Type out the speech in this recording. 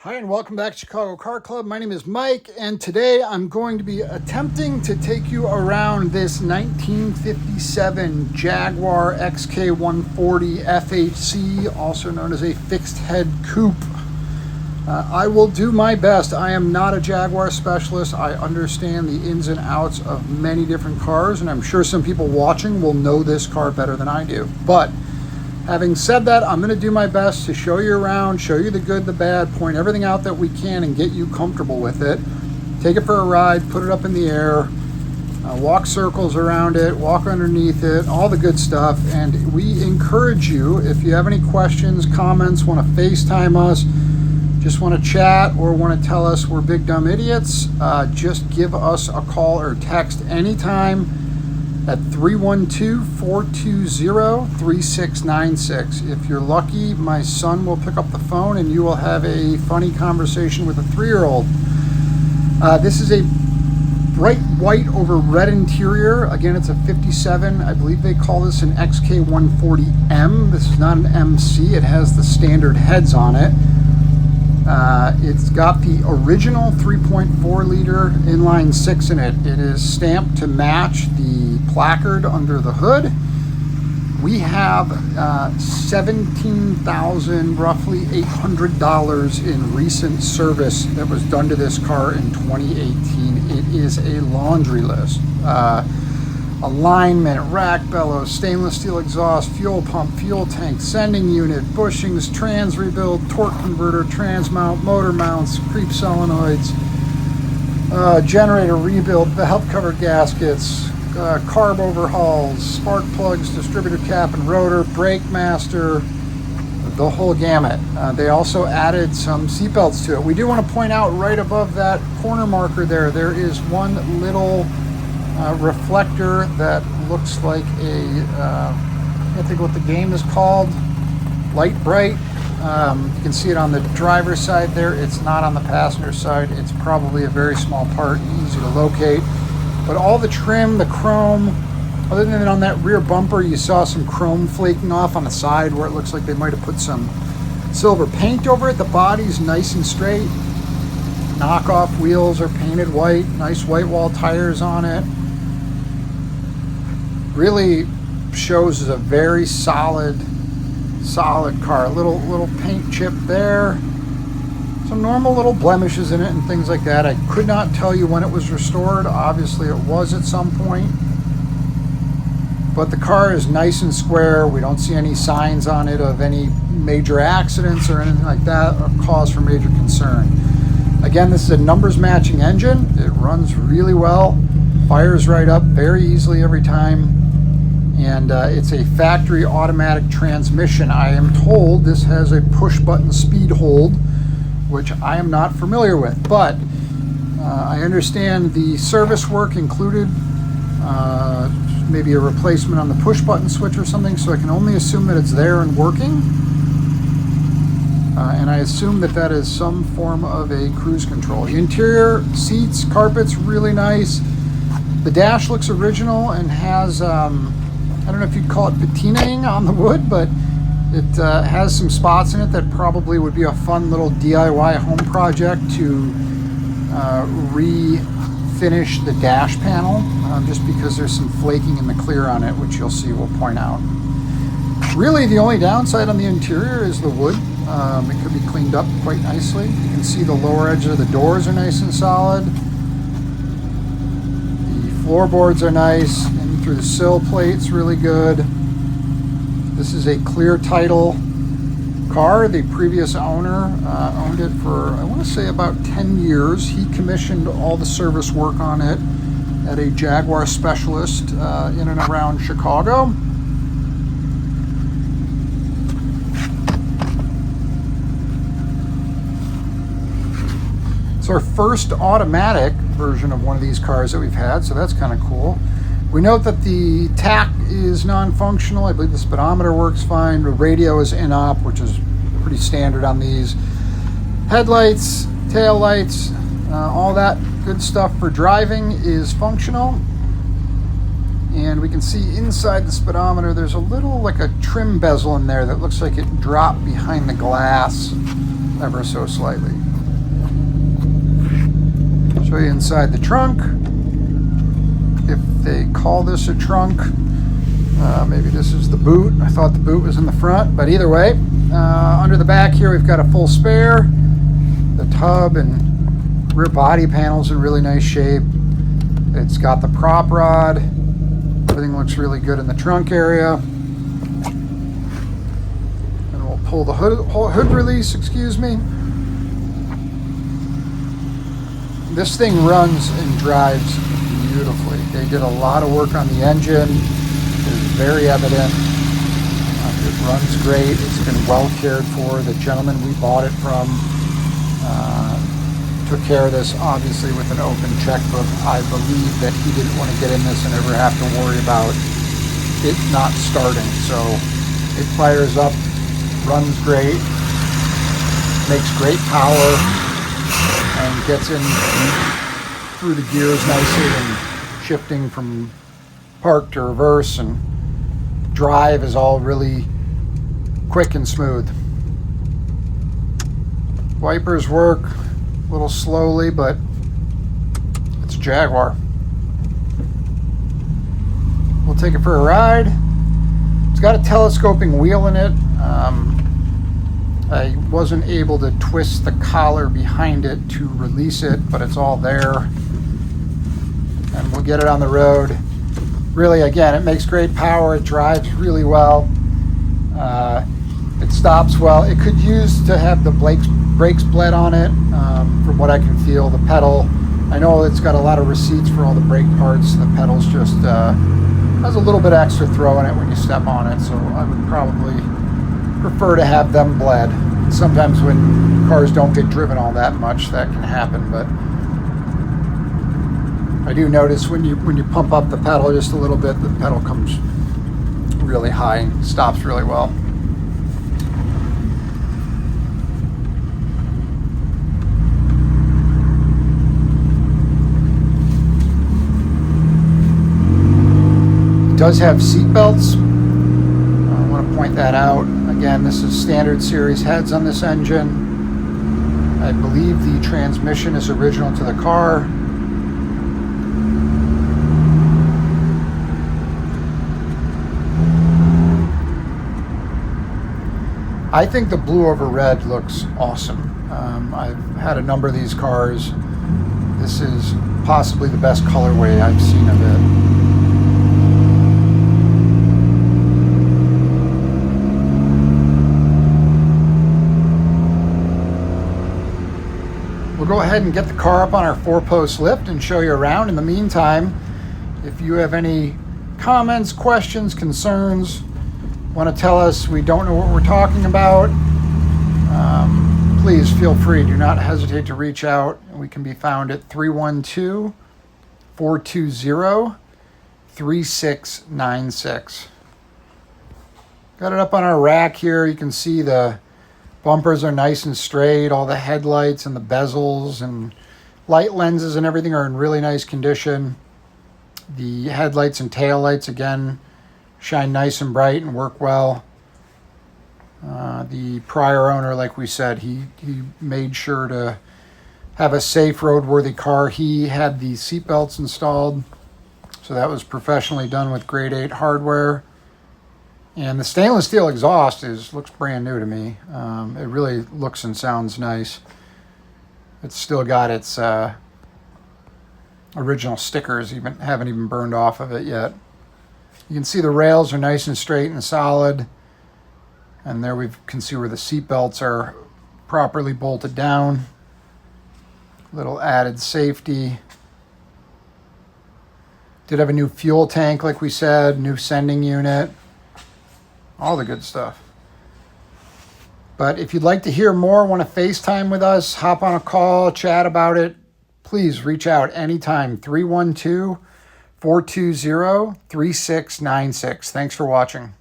Hi and welcome back to Chicago Car Club. My name is Mike and today I'm going to be attempting to take you around this 1957 Jaguar XK140 FHC, also known as a fixed head coupe. I will do my best. I am not a Jaguar specialist. I understand the ins and outs of many different cars, and I'm sure some people watching will know this car better than I do. But having said that, I'm going to do my best to show you around, show you the good, the bad, point everything out that we can and get you comfortable with it. Take it for a ride, put it up in the air, walk circles around it, walk underneath it, all the good stuff. And we encourage you, if you have any questions, comments, want to FaceTime us, just want to chat or want to tell us we're big dumb idiots, just give us a call or text anytime at 312-420-3696. If you're lucky, my son will pick up the phone and you will have a funny conversation with a 3-year-old. This is a bright white over red interior. Again, it's a 57. I believe they call this an XK140M. This is not an MC. It has the standard heads on it. It's got the original 3.4 liter inline 6 in it. It is stamped to match the placard under the hood. We have $17,000, roughly $800 in recent service that was done to this car in 2018. It is a laundry list. Alignment, rack bellows, stainless steel exhaust, fuel pump, fuel tank, sending unit, bushings, trans rebuild, torque converter, trans mount, motor mounts, creep solenoids, generator rebuild, valve cover gaskets, carb overhauls, spark plugs, distributor cap and rotor, brake master, the whole gamut. They also added some seatbelts to it. We do want to point out right above that corner marker there is one little reflector that looks like a, I can't think what the game is called, light bright. You can see it on the driver's side there. It's not on the passenger side. It's probably a very small part, easy to locate. But all the trim, the chrome, other than on that rear bumper, you saw some chrome flaking off on the side where it looks like they might have put some silver paint over it. The body's nice and straight. Knockoff wheels are painted white, nice white wall tires on it. Really shows as a very solid car. Little paint chip there, some normal little blemishes in it and things like that. I could not tell you when it was restored. Obviously it was at some point, but the car is nice and square. We don't see any signs on it of any major accidents or anything like that or cause for major concern. Again, this is a numbers matching engine. It runs really well, fires right up very easily every time. And it's a factory automatic transmission. I am told this has a push button speed hold, which I am not familiar with, but I understand the service work included maybe a replacement on the push button switch or something, so I can only assume that it's there and working. And I assume that that is some form of a cruise control. The interior, seats, carpets, really nice. The dash looks original and has I don't know if you'd call it patinaing on the wood, but it has some spots in it that probably would be a fun little DIY home project to refinish the dash panel, just because there's some flaking in the clear on it, which you'll see we'll point out. Really, the only downside on the interior is the wood. It could be cleaned up quite nicely. You can see the lower edge of the doors are nice and solid. The floorboards are nice. Through the sill plate's really good. This is a clear title car. The previous owner owned it for, I want to say, about 10 years. He commissioned all the service work on it at a Jaguar specialist in and around Chicago. It's our first automatic version of one of these cars that we've had, so that's kind of cool. We note that the tach is non-functional. I believe the speedometer works fine. The radio is in-op, which is pretty standard on these. Headlights, tail lights, all that good stuff for driving is functional. And we can see inside the speedometer there's a little, like a trim bezel in there that looks like it dropped behind the glass ever so slightly. Show you inside the trunk. If they call this a trunk, maybe this is the boot. I thought the boot was in the front, but either way, under the back here we've got a full spare. The tub and rear body panel's in really nice shape. It's got the prop rod. Everything looks really good in the trunk area. And we'll pull the hood release, excuse me. This thing runs and drives beautifully. They did a lot of work on the engine. It's very evident. It runs great. It's been well cared for. The gentleman we bought it from took care of this, obviously, with an open checkbook. I believe that he didn't want to get in this and ever have to worry about it not starting. So it fires up, runs great, makes great power, and gets in through the gears nicely, and shifting from park to reverse and drive is all really quick and smooth. Wipers work a little slowly, but it's a Jaguar. We'll take it for a ride. It's got a telescoping wheel in it. I wasn't able to twist the collar behind it to release it, but it's all there. And we'll get it on the road. Really, again, it makes great power. It drives really well. It stops well. It could use to have the brakes bled on it. From what I can feel, the pedal, I know it's got a lot of receipts for all the brake parts. The pedal's just has a little bit extra throw in it when you step on it, so I would probably prefer to have them bled. Sometimes when cars don't get driven all that much, that can happen, but I do notice when you pump up the pedal just a little bit, the pedal comes really high and stops really well. It does have seat belts. I want to point that out. Again, this is standard series heads on this engine. I believe the transmission is original to the car. I think the blue over red looks awesome. I've had a number of these cars. This is possibly the best colorway I've seen of it. We'll go ahead and get the car up on our 4-post lift and show you around. In the meantime, if you have any comments, questions, concerns, want to tell us we don't know what we're talking about, please feel free. Do not hesitate to reach out. We can be found at 312-420-3696. Got it up on our rack here. You can see the bumpers are nice and straight. All the headlights and the bezels and light lenses and everything are in really nice condition. The headlights and taillights, again, shine nice and bright and work well. The prior owner, like we said, he made sure to have a safe, roadworthy car. He had the seat belts installed, so that was professionally done with grade 8 hardware. And the stainless steel exhaust looks brand new to me. It really looks and sounds nice. It's still got its original stickers, haven't even burned off of it yet. You can see the rails are nice and straight and solid. And there we can see where the seat belts are properly bolted down. Little added safety. Did have a new fuel tank, like we said, new sending unit. All the good stuff. But if you'd like to hear more, want to FaceTime with us, hop on a call, chat about it, please reach out anytime. 312-420-3696. Thanks for watching.